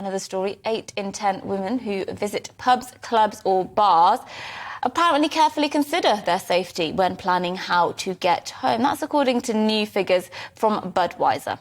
Another story, 8 in 10 women who visit pubs, clubs or bars apparently carefully consider their safety when planning how to get home. That's according to new figures from Budweiser.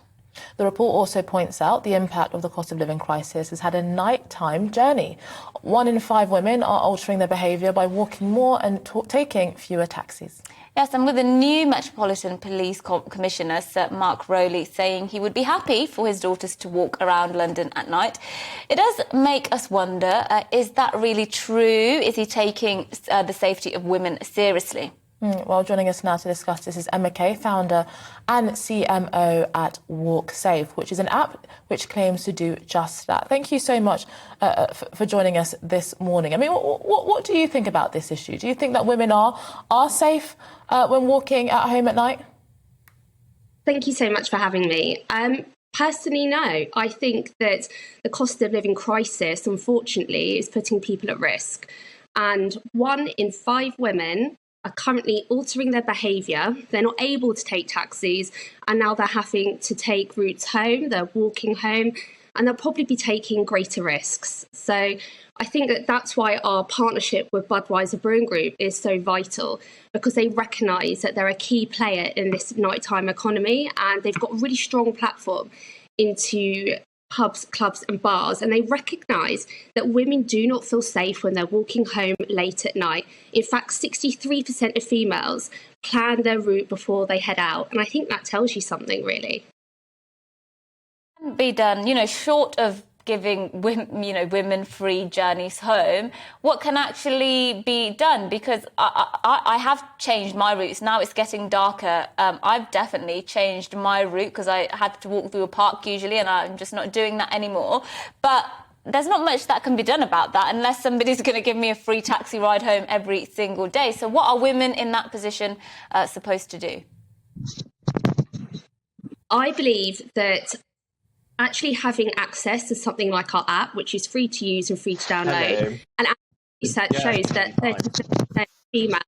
The report also points out the impact of the cost of living crisis has had a nighttime journey. 1 in 5 women are altering their behaviour by walking more and taking fewer taxis. Yes, and with the new Metropolitan Police Commissioner, Sir Mark Rowley, saying he would be happy for his daughters to walk around London at night. It does make us wonder, is that really true? Is he taking the safety of women seriously? Well, joining us now to discuss this is Emma Kay, founder and CMO at Walk Safe, which is an app which claims to do just that. Thank you so much for joining us this morning. I mean, what do you think about this issue? Do you think that women are safe when walking at home at night? Thank you so much for having me. Personally, no. I think that the cost of living crisis, unfortunately, is putting people at risk. And 1 in 5 women are currently altering their behaviour. They're not able to take taxis, and now they're having to take routes home. They're walking home, and they'll probably be taking greater risks. So I think that that's why our partnership with Budweiser Brewing Group is so vital, because they recognise that they're a key player in this nighttime economy, and they've got a really strong platform into pubs, clubs and bars, and they recognise that women do not feel safe when they're walking home late at night. In fact, 63% of females plan their route before they head out, and I think that tells you something, really. Be done, short of giving women free journeys home, what can actually be done? Because I have changed my routes. Now it's getting darker. I've definitely changed my route because I had to walk through a park usually, and I'm just not doing that anymore. But there's not much that can be done about that unless somebody's going to give me a free taxi ride home every single day. So what are women in that position supposed to do? I believe that actually having access to something like our app, which is free to use and free to download, and research shows that 30% of females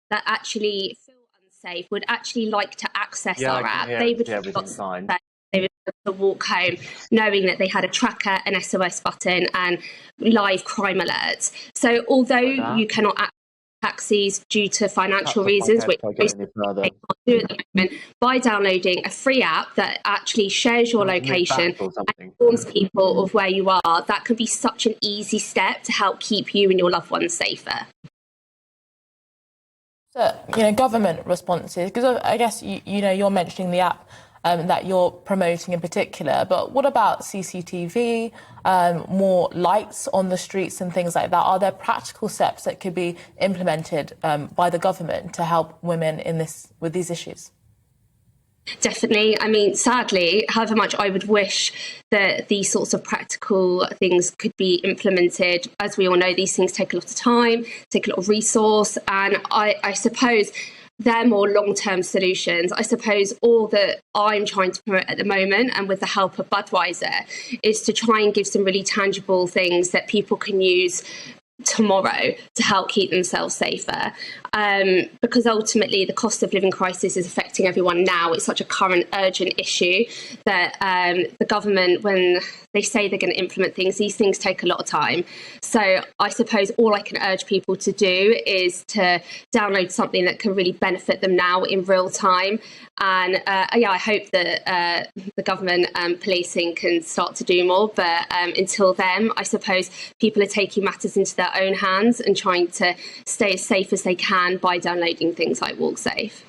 that actually feel unsafe would actually like to access our app. They would to walk home knowing that they had a tracker, an SOS button and live crime alerts. So although you cannot access taxis due to financial reasons, which they can't do at the moment, by downloading a free app that actually shares your location and informs people of where you are, that can be such an easy step to help keep you and your loved ones safer. So, government responses, because I guess, you're mentioning the app that you're promoting in particular, but what about CCTV, more lights on the streets and things like that? Are there practical steps that could be implemented by the government to help women with these issues? Definitely. I mean, sadly, however much I would wish that these sorts of practical things could be implemented, as we all know, these things take a lot of time, take a lot of resource, and I suppose they're more long-term solutions. I suppose all that I'm trying to promote at the moment, and with the help of Budweiser, is to try and give some really tangible things that people can use tomorrow to help keep themselves safer, because ultimately the cost of living crisis is affecting everyone now. It's such a current urgent issue that the government, when they say they're going to implement things, these things take a lot of time. So I suppose all I can urge people to do is to download something that can really benefit them now in real time. And I hope that the government policing can start to do more. But until then, I suppose people are taking matters into their own hands and trying to stay as safe as they can by downloading things like Walk Safe.